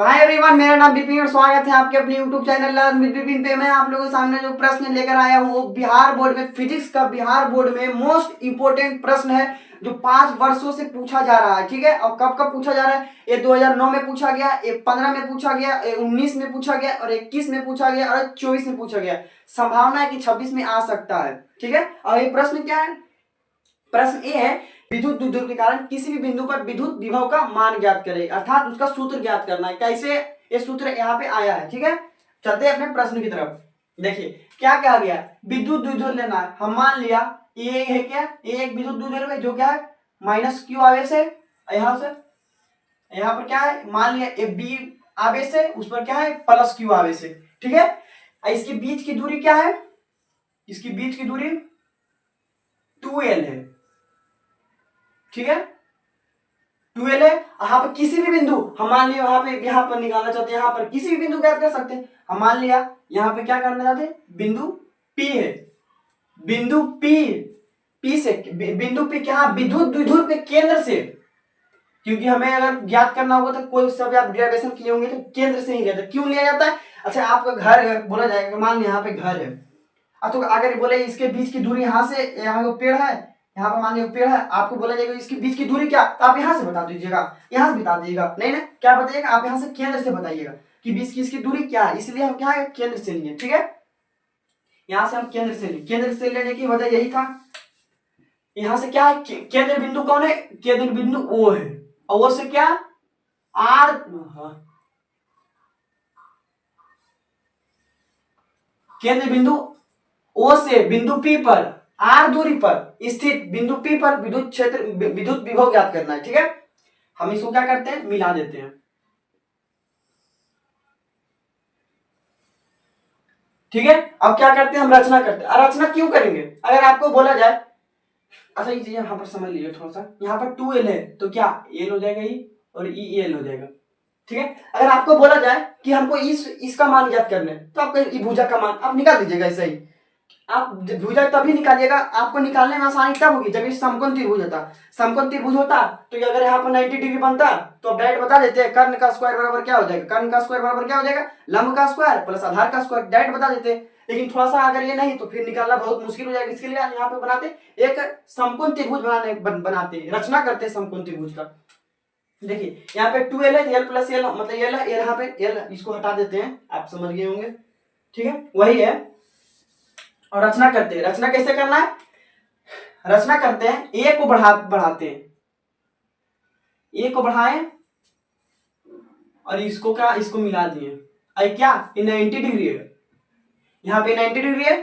Hi everyone, मेरा नाम विपिन और स्वागत है आपके अपने YouTube channel learn with Vipin पे। मैं आप लोगों के सामने जो प्रश्न लेकर आया हूँ वो बिहार बोर्ड में फिजिक्स का बिहार बोर्ड में मोस्ट इंपोर्टेंट प्रश्न है जो 5 वर्षों से पूछा जा रहा है। ठीक है, और कब कब पूछा जा रहा है? ये 2009 में पूछा गया, ये 15 में पूछा गया, 19 में पूछा गया और 21 में पूछा गया और 24 में पूछा गया। संभावना है कि 26 में आ सकता है। ठीक है, और ये प्रश्न क्या है? प्रश्न ये है, विद्युत द्विध्रुव के कारण किसी भी बिंदु पर विद्युत विभव का मान ज्ञात करें, अर्थात उसका सूत्र ज्ञात करना है। कैसे ये सूत्र यहाँ पे आया है? ठीक है, चलते हैं अपने प्रश्न की तरफ। देखिए क्या कहा गया, विद्युत द्विध्रुव लेना है। हम मान लिया ये है क्या, ये एक विद्युत द्विध्रुव है जो क्या है माइनस क्यू आवेश है। यहाँ से यहाँ पर क्या है, मान लिया ए बी आवेश है, उस पर क्या है प्लस क्यू आवेश है। ठीक है, इसके बीच की दूरी क्या है? इसकी बीच की दूरी 2l है। ठीक है, 2l है। यहाँ पर किसी भी बिंदु हम मान लिया यहाँ पर निकालना चाहते हैं, यहाँ पर किसी भी बिंदु ज्ञात कर सकते हैं। हम मान लिया यहाँ पे क्या करना चाहते हैं, बिंदु P है। बिंदु P से बिंदु P क्या, विद्युत द्विध्रुव के केंद्र से, क्योंकि हमें अगर ज्ञात करना होगा तो कोई सब आप डेरिवेशन किए होंगे तो केंद्र से ही लिया, क्यों लिया जाता है? अच्छा, आपका घर बोला जाएगा, मान लिया यहाँ पे घर है, तो अगर बोले इसके बीच की दूरी यहाँ से यहाँ को पेड़ है, यहाँ पर मान लिया पेड़ है, आपको बोला जाएगा इसके बीच की दूरी क्या, तो आप यहाँ से बता दीजिएगा, यहाँ से बता दीजिएगा। नहीं ना, क्या बताइएगा आप? यहाँ से केंद्र से बताइएगा कि बीच की इसकी दूरी क्या है, इसलिए हम क्या है केंद्र से लिए। ठीक है, यहाँ से हम केंद्र से लिए, केंद्र से लेने की वजह यही था। यहाँ से क्या है, केंद्र बिंदु कौन है? केंद्र बिंदु ओ है, और ओ से क्या आर, केंद्र बिंदु ओ से बिंदु P पर r दूरी पर स्थित बिंदु P पर विद्युत क्षेत्र विद्युत विभव ज्ञात करना है। ठीक है, हम इसको क्या करते हैं, मिला देते हैं। ठीक है, अब क्या करते हैं, हम रचना करते हैं। रचना क्यों करेंगे? अगर आपको बोला जाए, अच्छा ये चीज यहाँ पर समझ लीजिए थोड़ा सा, यहाँ पर 2l है तो क्या l हो जाएगा ई और el हो जाएगा। ठीक है, अगर आपको बोला जाए कि हमको इसका मान ज्ञात करना है तो आपको भुजा का मान आप निकाल दीजिएगा। ऐसा ही आप भुजा तभी निकालिएगा, आपको निकालने में आसानी तब होगी जब ये समकोण त्रिभुज होता। समकोण त्रिभुज होता तो अगर यहाँ पर 90 डिग्री बनता तो आप डायरेक्ट बता देते हैं कर्ण का स्क्वायर बराबर क्या हो जाएगा, कर्ण का स्क्वायर बराबर क्या हो जाएगा, लंब का स्क्वायर प्लस आधार का स्क्वायर, डायरेक्ट बता देते। लेकिन थोड़ा सा अगर ये नहीं तो फिर निकालना बहुत मुश्किल हो जाएगा। इसके लिए यहाँ पे बनाते एक समकोण त्रिभुज बनाते रचना करते हैं समकोण त्रिभुज का। देखिए यहाँ पे 2l है, l प्लस l मतलब l है, यहाँ पे l इसको हटा देते हैं, आप समझ गए होंगे। ठीक है, वही है। और रचना करते हैं, रचना कैसे करना है? रचना करते हैं, ए को बढ़ाते हैं, ए को बढ़ाएं और इसको क्या, इसको मिला दिए। अरे क्या, ये 90 डिग्री है, यहाँ पे 90 डिग्री है।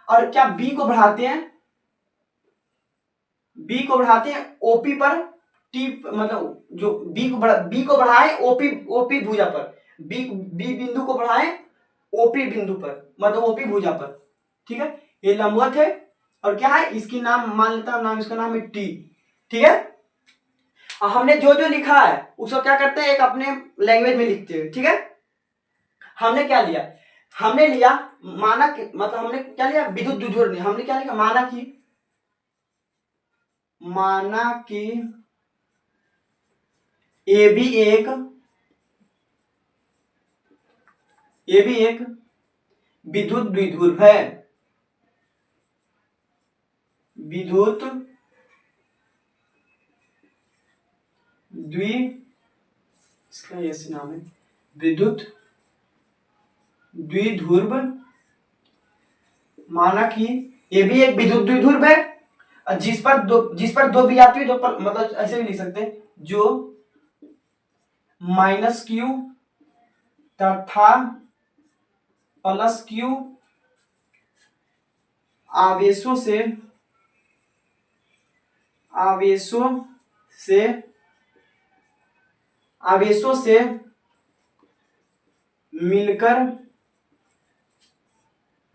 और क्या बी को बढ़ाते हैं, बी को बढ़ाते हैं ओपी पर, टी मतलब जो बी को बढ़ाए ओपी भुजा पर, बी बिंदु को बढ़ाए ओपी बिंदु पर, मतलब ओपी भुजा पर। ठीक है, ये लंबवत है और क्या है, इसकी नाम मान लेता हूं, नाम इसका नाम है टी। ठीक है, और हमने जो जो लिखा है उसको क्या करते हैं, एक अपने लैंग्वेज में लिखते हैं। ठीक है, हमने क्या लिया, हमने लिया मानक, मतलब हमने क्या लिया विद्युत द्विध्रुव, हमने क्या लिखा माना कि ए भी एक विद्युत द्विध्रुव है, विद्युत इसका ऐसे नाम है विद्युत द्विध्रुव। माना कि ये भी एक विद्युत द्विध्रुव है जिस पर दो विजातीय, जो मतलब ऐसे भी लिख सकते हैं, जो माइनस क्यू तथा प्लस क्यू आवेशों से मिलकर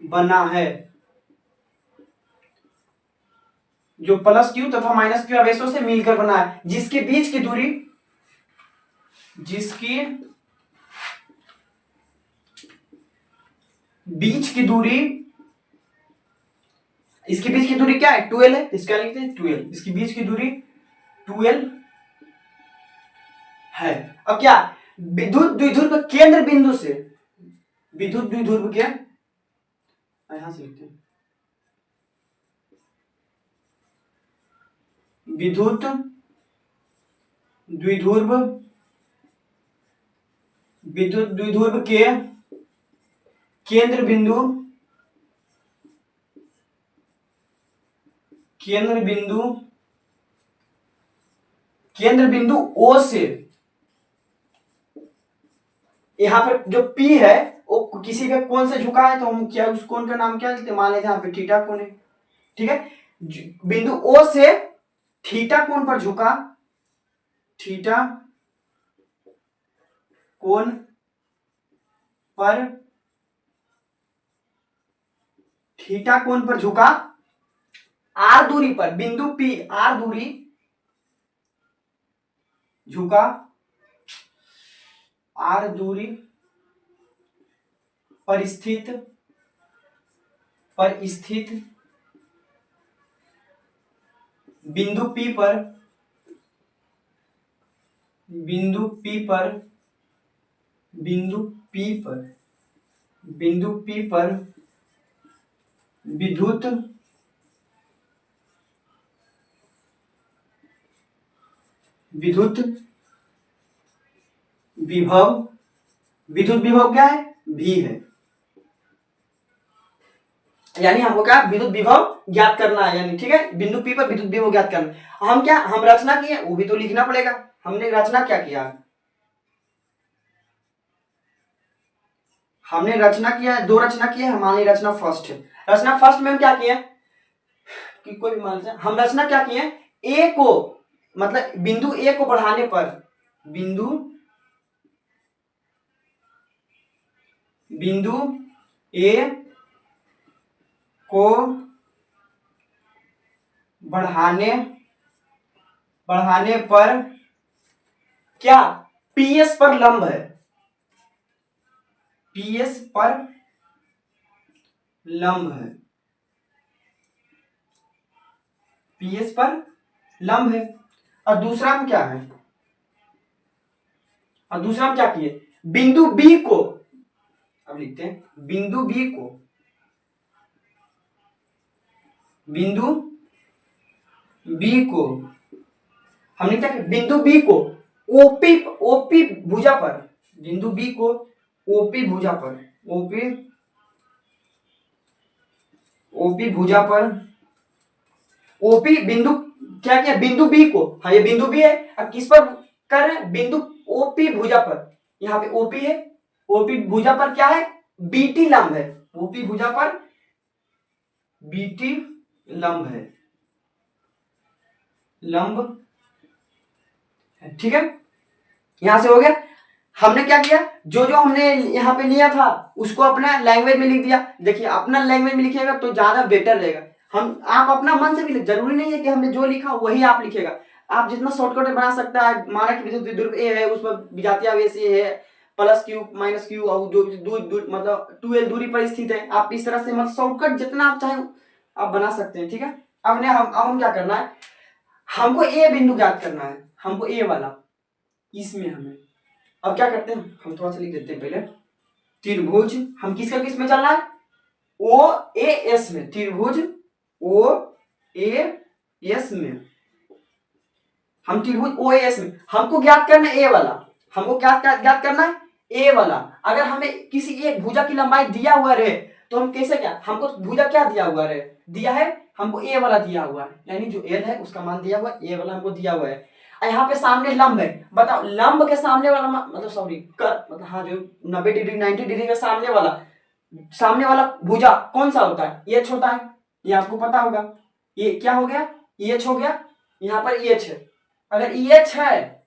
बना है, जो प्लस क्यू तथा माइनस क्यू आवेशों से मिलकर बना है, जिसके बीच की दूरी इसके बीच की दूरी क्या है, 2l है, इसका लिखते हैं 2l, इसकी बीच की दूरी 2l है। अब क्या विद्युत द्विध्रुव केंद्र बिंदु से, विद्युत द्विध्रुव के, यहां से लिखते हैं, विद्युत द्विध्रुव, विद्युत द्विध्रुव के केंद्र बिंदु, केंद्र बिंदु, केंद्र बिंदु O से, यहां पर जो P है वो किसी के कोण से झुका है, तो हम क्या उस कोण का नाम क्या लेते हैं, मान लेते हैं यहाँ पे थीटा कोण है, ठीक है। बिंदु O से थीटा कोण पर झुका, थीटा कोण पर, थीटा कोण पर झुका, R दूरी पर, बिंदु P R दूरी झुका, R दूरी पर स्थित, बिंदु P पर, बिंदु P पर, बिंदु P पर, बिंदु P पर विद्युत विभव, विद्युत विभव क्या है, V है, यानी हमको क्या विद्युत विभव ज्ञात करना है, यानी ठीक है, बिंदु P पर विद्युत विभव ज्ञात करना है। हम क्या, हम रचना किए वो भी तो लिखना पड़ेगा, हमने रचना क्या किया, हमने रचना किया है, दो रचना किए, हमारी रचना फर्स्ट है। रचना फर्स्ट में हम क्या किए कि कोई भी मान लीजिए, हम रचना क्या किए, ए को मतलब बिंदु ए को बढ़ाने पर, बिंदु ए को बढ़ाने पर क्या, पीएस पर लंब है, पीएस पर लंब है, पीएस पर लंब है। और दूसरा में क्या है, और दूसरा में क्या किए, बिंदु बी को, अब लिखते हैं बिंदु बी को, बिंदु बी को हमने क्या किया, बिंदु बी को ओपी भुजा पर, बिंदु बी को ओपी भुजा पर, ओपी भुजा पर, ओपी बिंदु क्या किया, बिंदु बी को, हाँ ये बिंदु बी है, अब किस पर कर रहे हैं, बिंदु ओपी भुजा पर, यहाँ पे ओपी है, ओपी भुजा पर क्या है, बीटी लंब है, ओपी भुजा पर बीटी लंब है, लंब, ठीक है। यहां से हो गया, हमने क्या किया, जो जो हमने यहाँ पे लिया था उसको अपना लैंग्वेज में लिख दिया। देखिए अपना लैंग्वेज में लिखिएगा तो ज्यादा बेटर रहेगा, हम आप अपना मन से भी लिख, जरूरी नहीं है कि हमने जो लिखा वही आप लिखेगा, आप जितना शॉर्टकट बना सकता है। माना कि विद्युत द्विध्रुव ए है, उस पर विजातीय आवेश ए है, प्लस क्यू माइनस क्यू, और जो मतलब 2l दूरी पर स्थित है, आप इस तरह से मतलब शॉर्टकट जितना आप चाहें आप बना सकते हैं, ठीक है। अब हम क्या करना है, हमको ए बिंदु ज्ञात करना है, हमको ए वाला, इसमें हमें अब क्या करते हैं, हम थोड़ा सा लिख देते हैं पहले, त्रिभुज, हम किसका किस में चलना है, ओ ए एस में, त्रिभुज ओ ए एस में, हम त्रिभुज ओ ए एस में हमको ज्ञात करना है ए वाला, हमको क्या ज्ञात करना है, ए वाला। अगर हमें किसी एक भुजा की लंबाई दिया हुआ रहे तो हम कैसे, क्या हमको भुजा क्या दिया हुआ रहे, दिया है हमको ए वाला दिया हुआ है, यानी जो एल है उसका मान दिया हुआ, ए वाला हमको दिया हुआ है। यहाँ पे सामने लंब है, बताओ लंब के सामने वाला मतलब सॉरी कर मतलब हाँ जो 90 डिग्री 90 डिग्री के सामने वाला भुजा कौन सा होता है, एच होता है, ये आपको पता होगा। ये क्या हो गया, एच हो गया, यहाँ पर एच है, अगर एच है,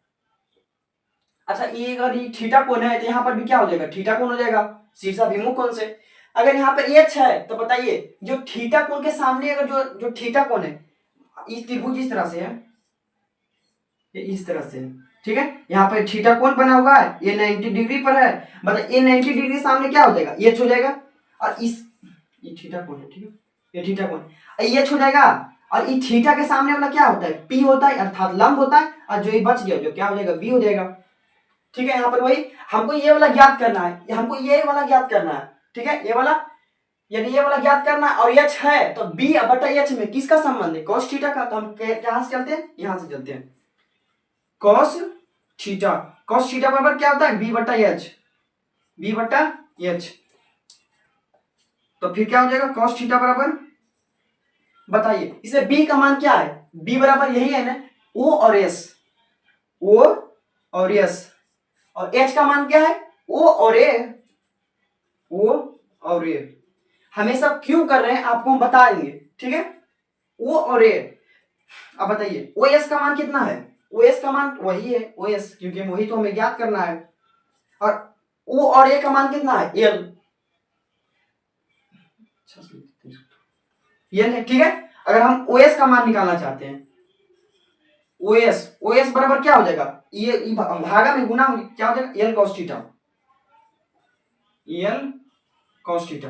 अच्छा ये अगर ये थीटा कोण है तो यहाँ पर भी क्या हो जाएगा, थीटा कोण हो जाएगा शीर्षाभिमुख कोण से। अगर यहाँ पर एच है तो बताइए जो थीटा कोण के सामने अगर जो थीटा कोण है, इस त्रिभुज इस तरह से है, ये इस तरह से, ठीक है, यहाँ पर थीटा कोण बना हुआ है, ये 90 डिग्री पर है, मतलब ये 90 डिग्री सामने क्या हो जाएगा, एच हो जाएगा, और इस ये थीटा कोण है, ठीक है, ये थीटा कोण एच हो जाएगा, और ये थीटा के सामने वाला क्या होता है, पी होता है, अर्थात लंब होता है, और जो ये बच गया जो क्या हो जाएगा, बी हो जाएगा। ठीक है, यहाँ पर वही हमको ये वाला ज्ञात करना है, हमको ये वाला ज्ञात करना है, ठीक है, ये वाला, यदि ये वाला ज्ञात करना है और एच है तो बी बटा एच में किसका संबंध है, कॉस थीटा का। तो हम कहां से चलते हैं, यहां से चलते हैं, कॉस थीटा, कॉस थीटा बराबर क्या होता है, बी बटा एच, बी बटा एच। तो फिर क्या हो जाएगा, कॉस थीटा बराबर, बताइए इसमें बी का मान क्या है, बी बराबर यही है ना, ओ और एस, ओ और एस, और एच का मान क्या है, ओ और ए, ओ और ए। हमेशा क्यों कर रहे हैं आपको हम बताएंगे, ठीक है, ओ और ए। अब बताइए ओ एस का मान कितना है, ओ एस का मान वही है ओ एस, क्योंकि वही तो हमें ज्ञात करना है, और ओ और ए का मान कितना है, एल, एल है, ठीक है। अगर हम ओ एस का मान निकालना चाहते हैं, ओ एस बराबर क्या हो जाएगा, ये भागा में गुना में क्या हो जाएगा, L cos theta, L cos theta,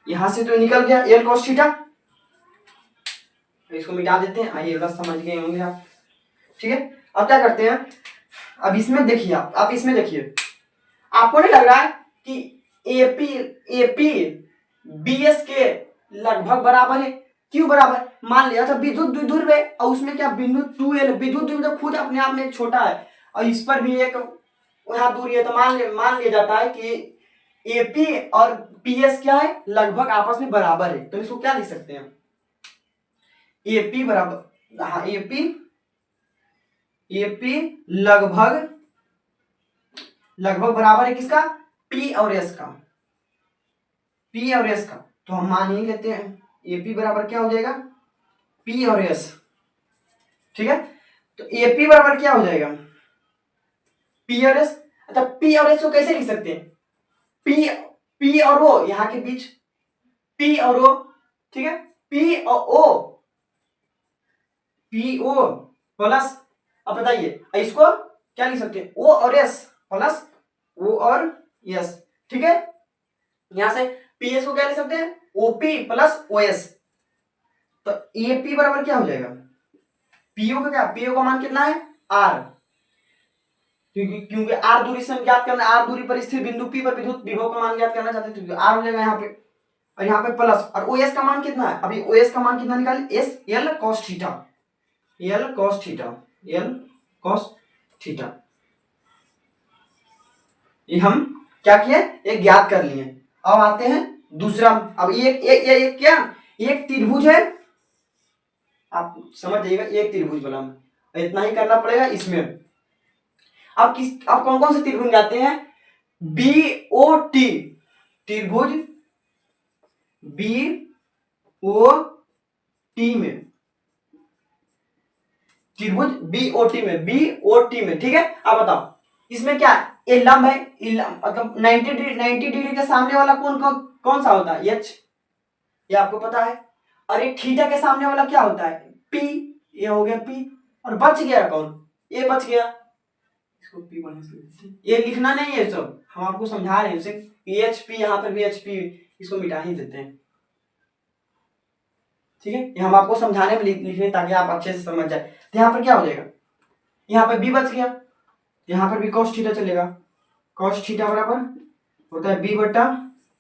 यहां से तो निकल गया एल कॉस थीटा, इसको मिटा देते हैं, आइए बस समझ गए होंगे आप, ठीक है। अब क्या करते हैं, अब इसमें देखिए, आप इसमें देखिए, आपको नहीं लग रहा है कि एपी एपी बीएस के लगभग बराबर है, क्यों बराबर, मान लिया था विद्युत द्विध्रुव है और उसमें क्या बिंदु 2l, विद्युत द्विध्रुव खुद अपने आप में एक छोटा है और इस पर भी एक यहाँ दूरी है, तो मान लिया जाता है कि एपी और पीएस क्या है, लगभग आपस में बराबर है। तो इसको क्या लिख सकते हैं, एपी बराबर, हाँ एपी, एपी लगभग लगभग बराबर है किसका, पी और एस का, पी और एस का। तो हम मान ही लेते हैं एपी बराबर क्या हो जाएगा, पी और एस, ठीक है। तो एपी बराबर क्या हो जाएगा, पी और एस। अच्छा पी और एस को कैसे लिख सकते हैं, पी पी और ओ यहां के बीच, पी और ओ, ठीक है, पी और ओ, पी ओ प्लस, अब बताइए इसको क्या लिख सकते हैं, ओ और एस प्लस ओ और एस, ठीक है। यहां से पीएस को क्या लिख सकते हैं, ओपी प्लस ओएस। तो एपी बराबर क्या हो जाएगा, पीओ का क्या, पीओ का मान कितना है, आर, क्योंकि आर दूरी से हम ज्ञात करना, आर दूरी पर स्थित बिंदु पी पर विद्युत विभव का मान ज्ञात करना चाहते हैं, तो आर हो जाएगा यहाँ पे, और यहाँ पे प्लस, और ओएस का मान कितना है, अभी ओएस का मान कितना निकालें, S L cos theta, L cos theta, L cos theta. ये हम क्या किए, एक ज्ञात कर लिए। अब आते हैं दूसरा, अब एक क्या, एक त्रिभुज है, आप समझ जाइएगा, एक त्रिभुज बना, इतना ही करना पड़ेगा इसमें। अब कौन कौन से त्रिभुज जाते हैं, बी ओ टी त्रिभुज, बी ओ टी में, त्रिभुज बी ओ टी में, बी ओ टी में, ठीक है। अब बताओ इसमें क्या है, ये लंब है, मतलब 90 डिग्री के सामने वाला कौन सा होता है, एच, ये आपको पता है। और ये थीटा के सामने वाला क्या होता है, पी, ये हो गया पी, और बच गया कौन, ये बच गया, इसको पी ये लिखना नहीं है, सब हम आपको समझा रहे हैं, सिर्फ एच पी, यहाँ पर भी एच पी, इसको मिटा ही देते हैं, ठीक है, ये हम आपको समझाने में लिखने ताकि आप अच्छे से समझ जाए। तो यहाँ पर क्या हो जाएगा, यहाँ पर बी बच गया, यहाँ पर भी cos थीटा चलेगा, cos थीटा बराबर होता है बी बटा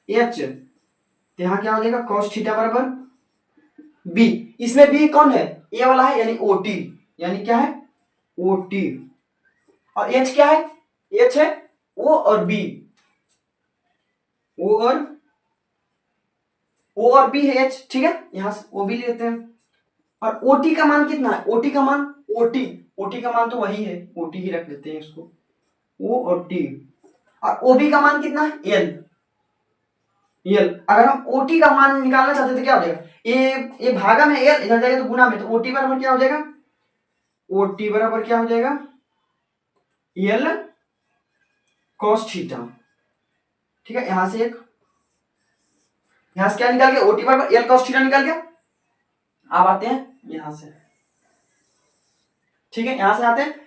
एच, तो यहाँ क्या हो जाएगा, cos थीटा बराबर बी, इसमें बी कौन है, ए वाला है, यानी ओटी, यानी क्या है, ओटी, और एच क्या है, एच है ओ और बी, ओ और बी है एच, ठीक है, यहां से ओ बी लेते हैं। और ओटी का मान कितना है, ओटी का मान, ओटी का मान तो वही है, ओटी ही रख लेते हैं इसको, ओ और टी, और ओबी का मान कितना है, एल, एल। अगर हम ओटी का मान निकालना चाहते तो क्या हो जाएगा, ए भागा में एल, इधर जाएगा तो गुना में, तो ओटी बराबर क्या हो जाएगा, ओटी बराबर क्या हो जाएगा, एल कॉस थीटा, ठीक है। यहां से यहां से क्या निकाल गया, ओटी बराबर एल कॉस थीटा निकाल गया। अब आते हैं यहां से, ठीक है, यहां से आते हैं।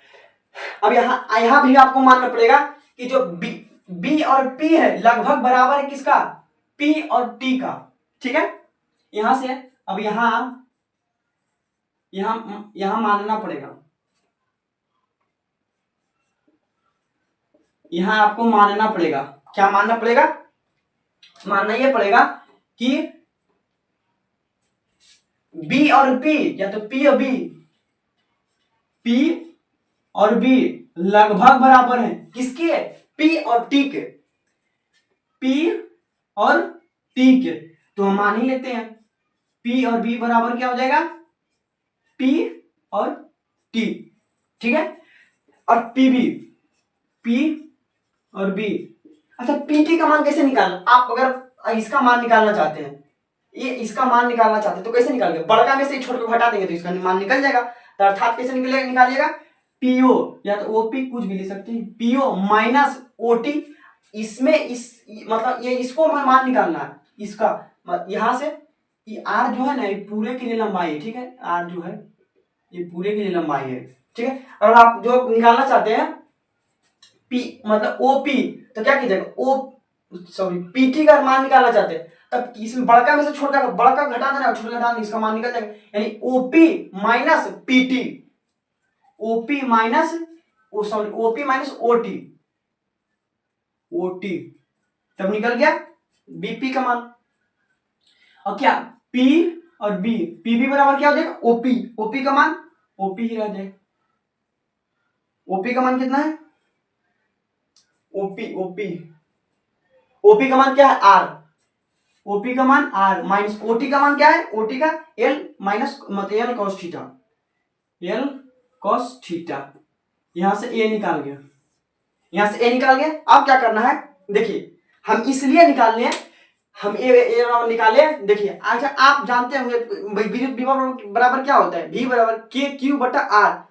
अब यहां भी आपको मानना पड़ेगा कि जो बी और पी है लगभग बराबर है किसका, पी और टी का, ठीक है। यहां से अब यहां मानना पड़ेगा, यहाँ आपको मानना पड़ेगा, क्या मानना पड़ेगा, मानना ये पड़ेगा कि बी और पी, या तो पी और बी, पी और बी लगभग बराबर है, किसके, पी और टी के, पी और टी के। तो हम मान ही लेते हैं पी और बी बराबर क्या हो जाएगा, पी और टी, ठीक है। और पी बी, पी और बी, अच्छा पी टी का मान कैसे निकालना, आप अगर इसका मान निकालना चाहते हैं, ये इसका मान निकालना चाहते हैं तो कैसे निकालेंगे, बड़का में से छोटे को घटा देंगे तो इसका मान निकल जाएगा। तो अर्थात कैसे निकालिएगा, पीओ या तो ओपी कुछ भी ले सकते हैं, पीओ माइनस ओटी, इसमें इस मतलब ये इसको मान निकालना है इसका, यहां से ये आर जो है ना ये पूरे के लिए लंबाई है, ठीक है, आर जो है ये पूरे के लिए लंबाई है, ठीक है। और आप जो निकालना चाहते हैं पी मतलब ओपी, तो क्या कीजिएगा ओ सॉरी पीटी का मान निकालना चाहते हैं तब इसमें बड़का में से छोटा बड़का घटा देना, छोटा घटा देना, इसका मान निकल जाएगा, यानी OP minus PT, OP minus sorry OP minus OT, OT तब निकल गया बीपी का मान। और क्या पी और बी, पी बी बराबर क्या हो जाएगा ओपी, ओपी का मान ओपी ही रह जाएगा, ओपी का मान कितना है, ओपी ओपी ओपी का मान क्या है आर, ओपी का मान आर माइनस ओटी का मान क्या है, ओटी का एल माइनस मतलब L cos theta, L cos theta, यहां से ए निकाल गया, यहां से ए निकाल गया। अब क्या करना है देखिए, हम इसलिए निकालने हैं, हम ए निकाले, देखिए अच्छा आप जानते होंगे विद्युत विभव बराबर क्या होता है, V बराबर के क्यू बटा आर,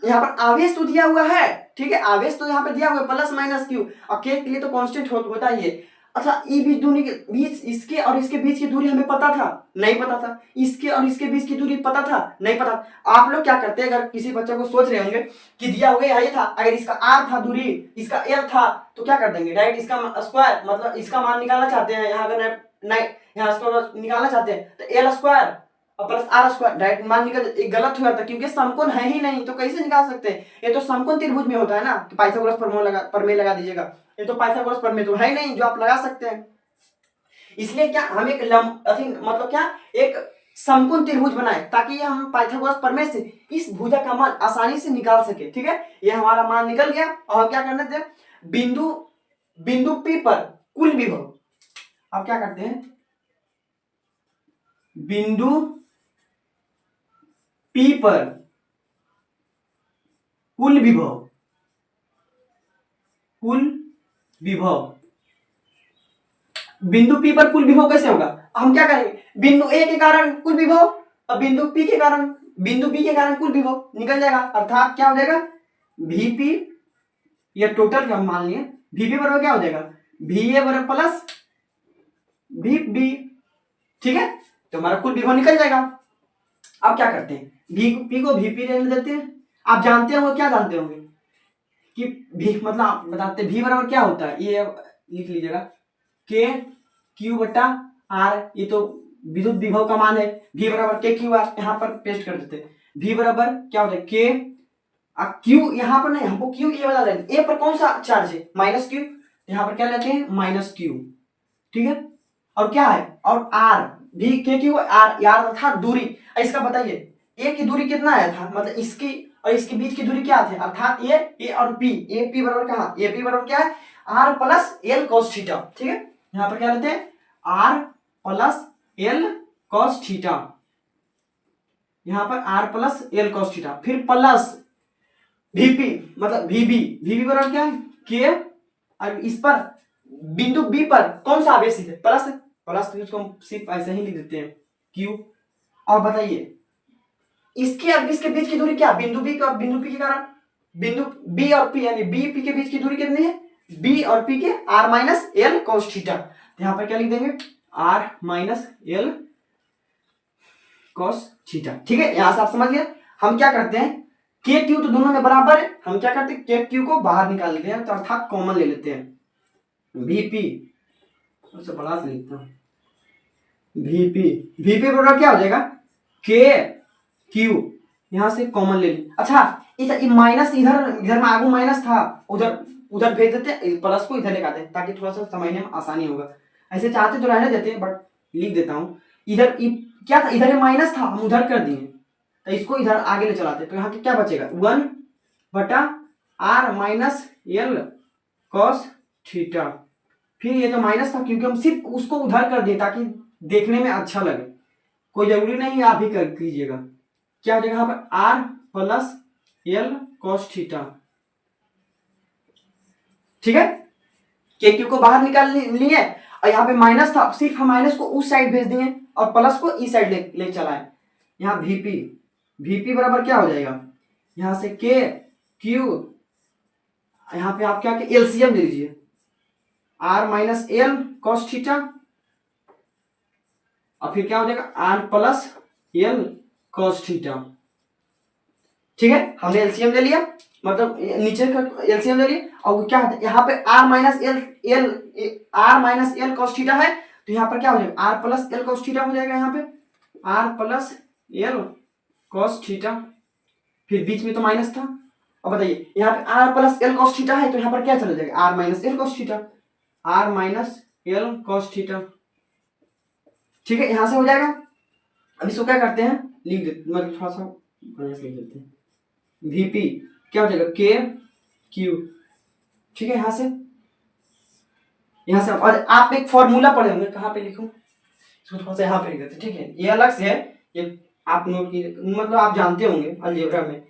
यहाँ पर आवेश तो दिया हुआ है, ठीक है, आवेश तो यहाँ पे दिया हुआ है प्लस माइनस क्यू, और के लिए तो कांस्टेंट होता ही है। अच्छा ई बीच दूरी के बीच, इसके और इसके बीच की दूरी हमें पता था, नहीं पता था, इसके और इसके बीच की दूरी पता था, नहीं पता। आप लोग क्या करते हैं, अगर किसी बच्चे को सोच रहे होंगे कि दिया हुआ ये था, अगर इसका आर था दूरी, इसका एल था, तो क्या कर देंगे डायरेक्ट इसका स्क्वायर, मतलब इसका मान निकालना चाहते हैं, यहाँ अगर नहीं यहाँ स्क्वायर निकालना चाहते हैं तो एल स्क्वायर और प्लस आर स्क्वायर डायरेक्ट मान निकल, एक गलत हुआ था क्योंकि समकोण है ही नहीं, तो कैसे निकाल सकते हैं, ये तो समकोण त्रिभुज में होता है ना, कि पाइथागोरस प्रमेय लगा दीजिएगा, ये तो पाइथागोरस प्रमेय तो है नहीं जो आप लगा सकते हैं। इसलिए क्या हम एक मतलब क्या एक समकोण त्रिभुज बनाए ताकि हम पाइथागोरस प्रमेय से इस भुजा का मान आसानी से निकाल सके, ठीक है। ये हमारा मान निकल गया और हम क्या करने थे, बिंदु बिंदु P पर कुल विभव, अब क्या करते हैं बिंदु P पर कुल विभव, कुल विभव, बिंदु P पर कुल विभव कैसे होगा, हम क्या करेंगे बिंदु A के कारण कुल विभव और बिंदु P के कारण बिंदु B के कारण कुल विभव निकल जाएगा, अर्थात क्या हो जाएगा VP, या टोटल का मान लिए VP बराबर क्या हो जाएगा VA बराबर प्लस VB, ठीक है, तो हमारा कुल विभव निकल जाएगा। अब क्या करते हैं P को VP रहने देते हैं, आप जानते होंगे, क्या जानते होंगे कि V मतलब आप बताते हैं V बराबर क्या होता है, ये लिख लीजिएगा के क्यू बटा आर, ये तो विद्युत विभव का मान है, V बराबर के क्यू आर, यहाँ पर पेस्ट कर देते हैं, V बराबर क्या होता है के क्यू, यहाँ पर नहीं हमको क्यू ये बता दें, ए पर कौन सा चार्ज है माइनस क्यू, यहाँ पर क्या लेते हैं माइनस क्यू, ठीक है, और क्या है और आर भी के क्यू आर, यार था दूरी, इसका बताइए ए की दूरी कितना आया था, मतलब इसकी और इसके बीच की दूरी क्या थी, अर्थात ए और पी, ए पी बराबर कहाँ, ए पी बराबर क्या है R plus L cos theta, ठीक है, यहाँ पर क्या लेते हैं R plus L cos theta, यहाँ पर R plus L cos theta, फिर प्लस वीपी मतलब वीबी बराबर क्या है के, और इस पर बिंदु बी पर कौन सा आवेश है प्लस, प्लस तो इसको सिर्फ ऐसे ही लिख देते हैं क्यू। और बताइए इसके और इसके बीच की दूरी क्या, बिंदु बी और बिंदु पी के कारण बिंदु बी और पी यानी बी पी के बीच की दूरी कितनी है, बी और पी के R minus L cos theta, तो यहाँ पर क्या लिख देंगे R minus L cos theta, ठीक है, यहां से आप समझ गए। हम क्या करते हैं के क्यू तो दोनों में बराबर है, हम क्या करते हैं के क्यू को बाहर निकाल लेते हैं, तो अर्थात कॉमन ले लेते हैं वीपी, उससे बड़ा से लिखता हूं वीपी, वीपी बराबर क्या हो जाएगा के क्यू यहाँ से कॉमन ले ली। अच्छा इधर माइनस, इधर इधर में आगू माइनस था, उधर उधर भेज देते, प्लस को इधर लेके आते ताकि थोड़ा सा समझने में आसानी होगा। ऐसे चाहते तो रहने देते बट लिख देता हूँ। इधर क्या था, इधर माइनस था, हम उधर कर दिए, तो इसको इधर आगे ले चलाते, तो यहाँ पे क्या बचेगा 1 बटा R minus L cos theta. फिर ये जो माइनस था क्योंकि हम सिर्फ उसको उधर कर दिए ताकि देखने में अच्छा लगे, कोई जरूरी नहीं आप भी कर कीजिएगा। क्या हो जाएगा यहाँ पर R plus L cos theta. ठीक है, के क्यू को बाहर निकाल लिए और यहाँ पे माइनस था, सिर्फ हम माइनस को उस साइड भेज दिए और प्लस को इस साइड ले चलाए। यहाँ वीपी बराबर क्या हो जाएगा, यहाँ से के क्यू, यहाँ पे आप क्या एलसीएम ले लीजिए, R minus L cos theta और फिर क्या हो जाएगा R plus L cos theta. ठीक है, हमने एलसीएम ले लिया, मतलब नीचे का एलसीएम ले लिया और क्या है यहाँ पे R minus L cos theta है, तो यहाँ पर क्या हो जाएगा R plus L cos theta हो जाएगा, यहाँ पे R plus L cos theta, फिर बीच में तो माइनस था। अब बताइए यहाँ पे R plus L cos theta है तो यहाँ पर क्या चला जाएगा R minus L cos theta, R minus L cos theta. ठीक है, यहां से हो जाएगा। अब इसको क्या करते हैं लिख देते, मतलब थोड़ा सा बढ़िया से लिख देते हैं, वीपी क्या हो जाएगा के क्यू। ठीक है, यहां से और आप एक फॉर्मूला पढ़े होंगे, कहाँ पे लिखूं, इसको थोड़ा सा यहाँ पे लिख देते। ठीक है, ये अलग से है, ये आप नोट की, मतलब आप जानते होंगे अलजेब्रा में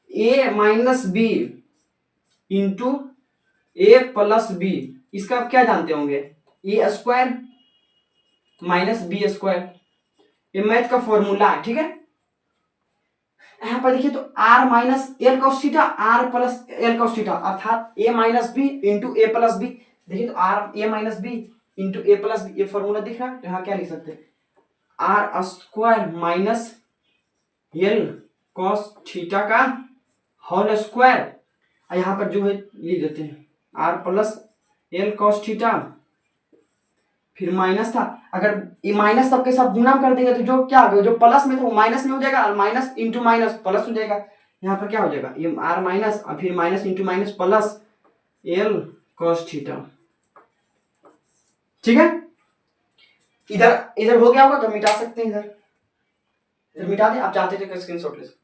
A minus B into A plus B, इसका आप क्या जानते होंगे A square minus B square, ये मैथ का फॉर्मूला है। ठीक है, यहाँ पर देखिए तो R minus L cos theta R plus L cos theta अर्थात A minus B into A plus B. देखिए तो or A minus B into A plus B, ये फॉर्मूला दिख रहा है, तो यहाँ क्या लिख सकते हैं R square minus L cos theta का होल स्क्वायर, और यहाँ पर जो है लिख देते हैं R plus L cos theta, फिर माइनस था, अगर ये माइनस सबके साथ गुना कर देंगे तो जो क्या होगा, जो प्लस में था वो माइनस में हो जाएगा और माइनस इंटू माइनस प्लस हो जाएगा। यहाँ पर क्या हो जाएगा ये आर माइनस और फिर minus into minus plus L cos theta. ठीक है, इधर इधर हो गया होगा तो मिटा सकते हैं, इधर मिटा दें, आप चाहते थे स्क्रीनशॉट ले सकते।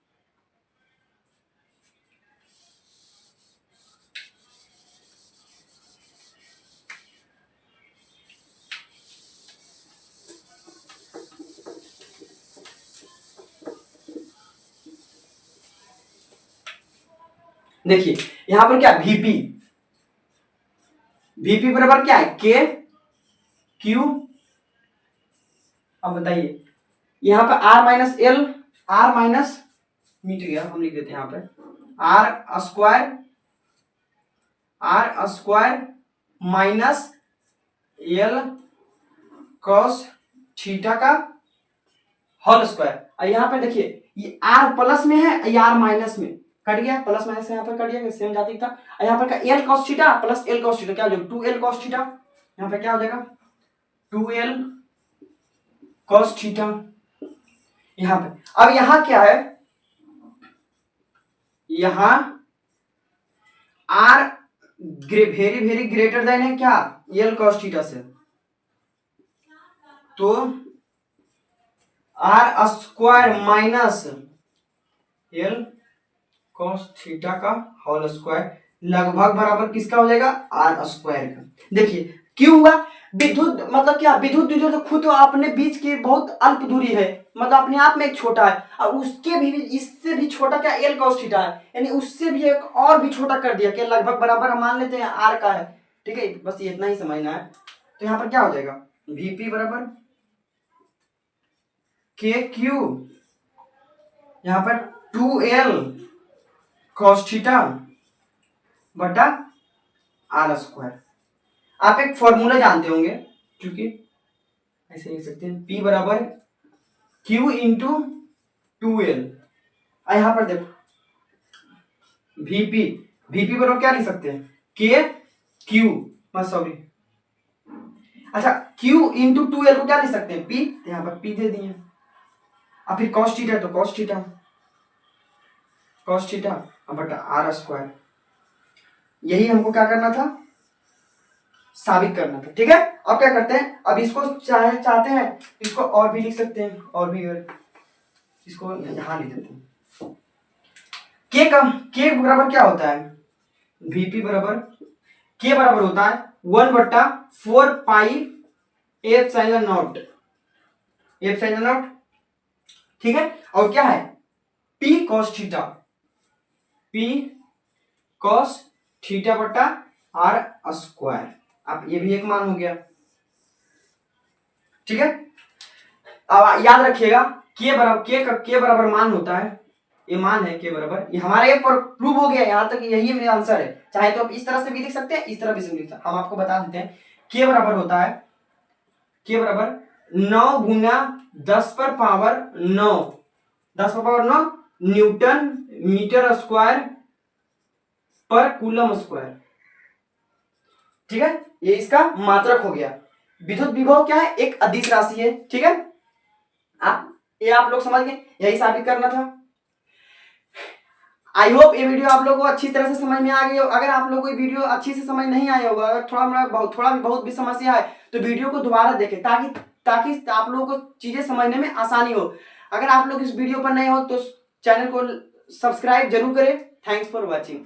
देखिए यहां पर क्या वीपी बराबर क्या है के क्यू। अब बताइए यहां पर R minus L, R minus मिट गया, हम लिख देते हैं यहां पर R square minus L cos theta का होल स्क्वायर। और यहाँ पे देखिए ये आर प्लस में है, ये आर माइनस में, कट गया प्लस माइनस यहाँ पर कट गया, सेम जाती था। और यहाँ पर का L cos theta plus L cos theta क्या हो जाएगा 2l कॉस थीटा, यहाँ पे क्या हो जाएगा 2l कॉस थीटा। यहाँ पे अब यहाँ क्या है, यहाँ R very very greater than है क्या एल कॉस थीटा से, तो R square minus L cos theta का होल स्क्वायर लगभग बराबर किसका हो जाएगा आर स्क्वायर का। देखिए क्यों हुआ, विद्युत मतलब क्या, विद्युत विद्युत तो खुद अपने बीच की बहुत अल्प दूरी है, मतलब अपने आप में एक छोटा है, और उसके भी इससे भी छोटा क्या एल कॉस थीटा है, यानी उससे भी एक और भी छोटा कर दिया कि लगभग बराबर हम मान लेते हैं आर का है। ठीक है, बस ये इतना ही समझना है। तो यहाँ पर क्या हो जाएगा वीपी बराबर के क्यू, यहाँ पर 2l कॉस थीटा बटा आर स्क्वायर। आप एक फॉर्मूला जानते होंगे, क्योंकि ऐसे लिख सकते हैं P बराबर Q इंटू 2l। यहां पर देखो VP बराबर क्या लिख सकते हैं K Q, सॉरी, अच्छा Q इंटू 2l को क्या लिख सकते हैं P, यहाँ पर P दे दिए, और फिर कॉस थीटा तो कॉस थीटा। cos थीटा बटा आर स्क्वायर, यही हमको क्या करना था, साबित करना था। ठीक है, अब क्या करते हैं, अब इसको चाहते हैं इसको और भी लिख सकते हैं, और भी इसको यहां लिख देते हैं। के बराबर क्या होता है, वीपी बराबर के बराबर होता है 1/4 pi epsilon not, epsilon not. ठीक है, और क्या है P cos theta, P cos theta बटा आर स्क्वायर। अब ये भी एक मान हो गया। ठीक है, अब याद रखिएगा के बराबर मान होता है, ये मान है के बराबर, ये हमारा ये प्रूव हो गया, यहां तक यही मेरा आंसर है। चाहे तो आप इस तरह से भी लिख सकते हैं, इस तरह भी लिख सकते हैं, हम आपको बता देते हैं। के बराबर होता है, के बराबर 9 गुना 10 पर पावर 9, 10 पर पावर 9 न्यूटन मीटर स्क्वायर पर कूलम स्क्वायर। ठीक है, ये इसका मात्रक हो गया। विद्युत विभव क्या है, एक अदिश राशि है। ठीक है, आप लोग समझ गए, यही साबित करना था। आई होप ये वीडियो आप लोगों को अच्छी तरह से समझ में आ गई हो। अगर आप लोगों को ये वीडियो अच्छी से समझ नहीं आया होगा, अगर थोड़ा भी बहुत भी समस्या है, तो वीडियो को दोबारा देखें, ताकि आप लोगों को चीजें समझने में आसानी हो। अगर आप लोग इस वीडियो पर नए हो तो चैनल को सब्सक्राइब जरूर करें। Thanks for watching.